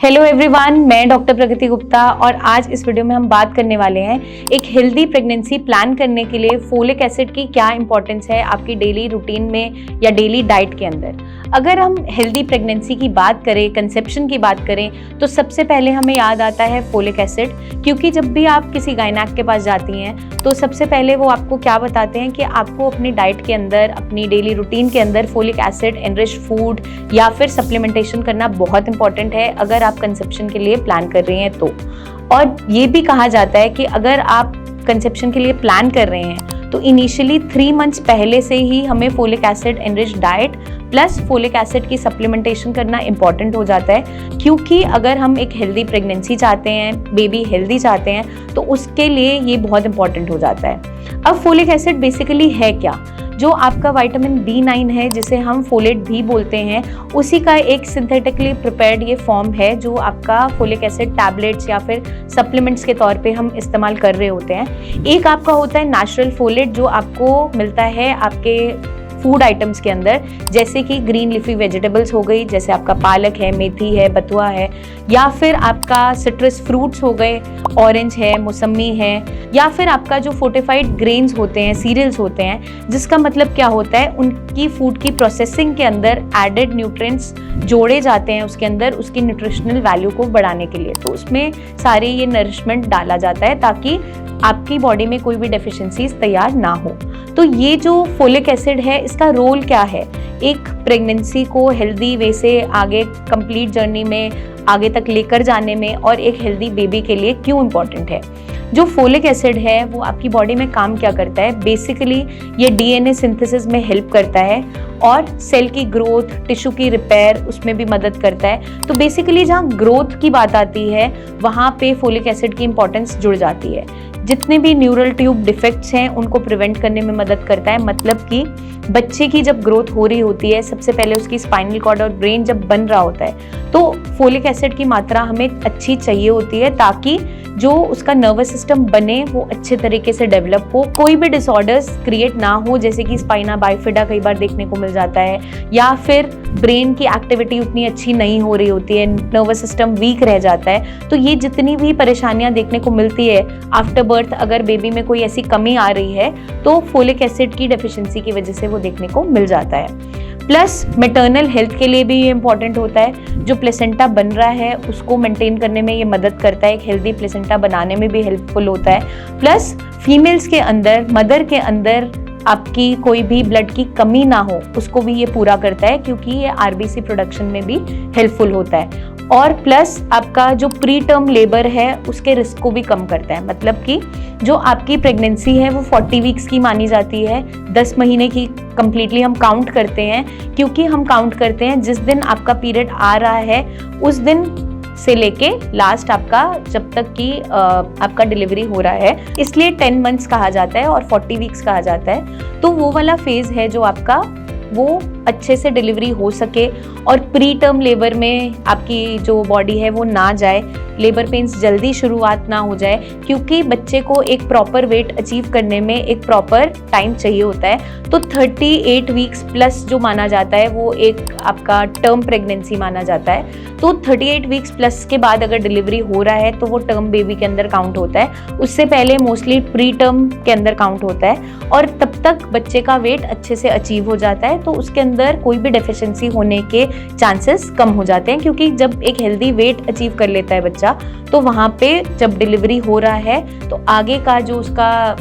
Hello everyone, मैं doctor प्रगति गुप्ता और आज इस वीडियो में हम बात करने वाले हैं एक हेल्दी प्रेगनेंसी प्लान करने के लिए फोलिक एसिड की क्या इंपॉर्टेंस है आपकी डेली रूटीन में या डेली डाइट के अंदर। अगर हम हेल्दी प्रेगनेंसी की बात करें, कंसेप्शन की बात करें, तो सबसे पहले हमें याद आता है फोलिक एसिड, क्योंकि जब भी आप किसी गायनेक के पास जाती हैं तो सबसे पहले वो आपको क्या बताते हैं कि आपको अपनी डाइट के अंदर, अपनी डेली रूटीन के अंदर फोलिक एसिड एनरिच फूड या फिर सप्लीमेंटेशन करना बहुत इंपॉर्टेंट है अगर आप कंसेप्शन के लिए प्लान कर रही हैं तो। और ये भी कहा जाता है कि अगर आप कंसेप्शन के लिए प्लान कर रहे हैं तो इनिशियली 3 मंथ्स पहले से ही हमें folic acid enrich diet plus folic acid की सप्लीमेंटेशन करना इंपॉर्टेंट हो जाता है, क्योंकि अगर हम एक हेल्दी प्रेगनेंसी चाहते हैं, बेबी हेल्दी चाहते हैं, तो उसके लिए ये बहुत इंपॉर्टेंट हो जाता है। अब फोलिक एसिड बेसिकली है क्या? जो आपका विटामिन B9 है, जिसे हम फोलेट भी बोलते हैं, उसी का एक सिंथेटिकली प्रिपेयर्ड ये फॉर्म है जो आपका फोलिक एसिड टैबलेट्स या फिर सप्लीमेंट्स के तौर पे हम इस्तेमाल कर रहे होते हैं। एक आपका होता है नेचुरल फोलेट जो आपको मिलता है आपके फूड आइटम्स के अंदर, जैसे कि ग्रीन लीफी वेजिटेबल्स हो गई, जैसे आपका पालक है, मेथी है, बथुआ है, या फिर आपका सिट्रस फ्रूट्स हो गए, ऑरेंज है, मौसमी है, या फिर आपका जो फोर्टिफाइड ग्रेन्स होते हैं, सीरियल्स होते हैं, जिसका मतलब क्या होता है, उनकी फूड की प्रोसेसिंग के अंदर एडेड न्यूट्रिएंट्स जोड़े जाते हैं उसके अंदर उसकी न्यूट्रिशनल वैल्यू को बढ़ाने के लिए। तो उसमें सारे ये नरिशमेंट डाला जाता है ताकि आपकी बॉडी में कोई भी डेफिशिएंसीज तैयार ना हो। तो ये जो फोलिक एसिड है, इसका रोल क्या है एक प्रेगनेंसी को हेल्दी वे से आगे कंप्लीट जर्नी में आगे तक लेकर जाने में, और एक हेल्दी बेबी के लिए क्यों इम्पॉर्टेंट है? जो फोलिक एसिड है वो आपकी बॉडी में काम क्या करता है? बेसिकली ये DNA सिंथेसिस में हेल्प करता है और सेल की ग्रोथ, टिश्यू की रिपेयर, उसमें भी मदद करता है। तो बेसिकली जहाँ ग्रोथ की बात आती है वहाँ पे फोलिक एसिड की इंपॉर्टेंस जुड़ जाती है। जितने भी न्यूरल ट्यूब डिफेक्ट्स हैं उनको प्रिवेंट करने में मदद करता है। मतलब कि बच्चे की जब ग्रोथ हो रही होती है, सबसे पहले उसकी स्पाइनल कॉर्ड और ब्रेन जब बन रहा होता है, तो फोलिक एसिड की मात्रा हमें अच्छी चाहिए होती है ताकि जो उसका नर्वस सिस्टम बने वो अच्छे तरीके से डेवलप हो, कोई भी डिसऑर्डर्स क्रिएट ना हो, जैसे कि स्पाइना बाइफिडा कई बार देखने को मिल जाता है, या फिर ब्रेन की एक्टिविटी उतनी अच्छी नहीं हो रही होती है, नर्वस सिस्टम वीक रह जाता है। तो ये जितनी भी परेशानियां देखने को मिलती है आफ्टर बर्थ, अगर बेबी में कोई ऐसी कमी आ रही है तो फोलिक एसिड की डेफिशिएंसी की वजह से वो देखने को मिल जाता है। प्लस मैटरनल हेल्थ के लिए भी ये इंपॉर्टेंट होता है। जो प्लेसेंटा बन रहा है उसको मेंटेन करने में ये मदद करता है, एक हेल्दी प्लेसेंटा बनाने में भी हेल्पफुल होता है। प्लस फीमेल्स के अंदर, मदर के अंदर आपकी कोई भी ब्लड की कमी ना हो उसको भी ये पूरा करता है, क्योंकि ये RBC प्रोडक्शन में भी हेल्पफुल होता है। और प्लस आपका जो प्री टर्म लेबर है उसके रिस्क को भी कम करता है। मतलब कि जो आपकी प्रेगनेंसी है वो 40 वीक्स की मानी जाती है, 10 महीने की कंप्लीटली हम काउंट करते हैं, क्योंकि हम काउंट करते हैं जिस दिन आपका पीरियड आ रहा है उस दिन से लेके लास्ट आपका जब तक कि आपका डिलीवरी हो रहा है, इसलिए 10 मंथ्स कहा जाता है और 40 वीक्स कहा जाता है। तो वो वाला फेज है जो आपका वो अच्छे से डिलीवरी हो सके और प्री टर्म लेबर में आपकी जो बॉडी है वो ना जाए, लेबर पेन्स जल्दी शुरुआत ना हो जाए, क्योंकि बच्चे को एक प्रॉपर वेट अचीव करने में एक प्रॉपर टाइम चाहिए होता है। तो 38 वीक्स प्लस जो माना जाता है वो एक आपका टर्म प्रेगनेंसी माना जाता है। तो 38 वीक्स प्लस के बाद अगर डिलीवरी हो रहा है तो वो टर्म बेबी के अंदर काउंट होता है, उससे पहले मोस्टली प्री टर्म के अंदर काउंट होता है, और तब तक बच्चे का वेट अच्छे से अचीव हो जाता है, तो उसके अंदर कोई भी डेफिशिएंसी होने के चांसेस कम हो जाते हैं। क्योंकि जब एक हेल्दी वेट अचीव कर लेता है बच्चा, तो वहाँ पे जब डिलीवरी हो रहा है तो आगे का जो उसका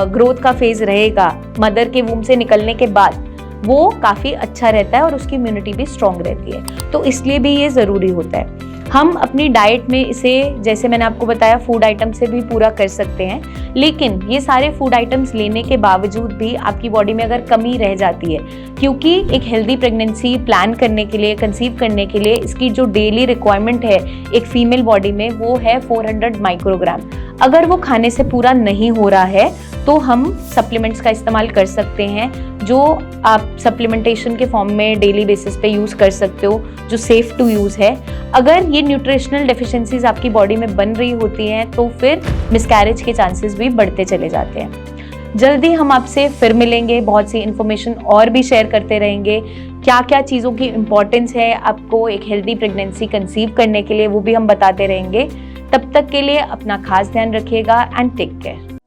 ग्रोथ का फेज रहेगा मदर के वूम से निकलने के बाद, वो काफ़ी अच्छा रहता है और उसकी इम्यूनिटी भी स्ट्रॉन्ग रहती है। तो इसलिए भी ये ज़रूरी होता है। हम अपनी डाइट में इसे, जैसे मैंने आपको बताया, फूड आइटम से भी पूरा कर सकते हैं, लेकिन ये सारे फूड आइटम्स लेने के बावजूद भी आपकी बॉडी में अगर कमी रह जाती है, क्योंकि एक हेल्दी प्रेगनेंसी प्लान करने के लिए, कंसीव करने के लिए इसकी जो डेली रिक्वायरमेंट है एक फीमेल बॉडी में वो है 400 माइक्रोग्राम। अगर वो खाने से पूरा नहीं हो रहा है तो हम सप्लीमेंट्स का इस्तेमाल कर सकते हैं, जो आप सप्लीमेंटेशन के फॉर्म में डेली बेसिस पे यूज़ कर सकते हो, जो सेफ टू यूज़ है। अगर ये न्यूट्रिशनल डेफिशिएंसीज आपकी बॉडी में बन रही होती हैं तो फिर मिसकैरेज के चांसेस भी बढ़ते चले जाते हैं। जल्दी हम आपसे फिर मिलेंगे, बहुत सी इन्फॉर्मेशन और भी शेयर करते रहेंगे। क्या क्या चीज़ों की इम्पोर्टेंस है आपको एक हेल्दी प्रेगनेंसी कंसीव करने के लिए, वो भी हम बताते रहेंगे। तब तक के लिए अपना खास ध्यान रखिएगा एंड टेक केयर।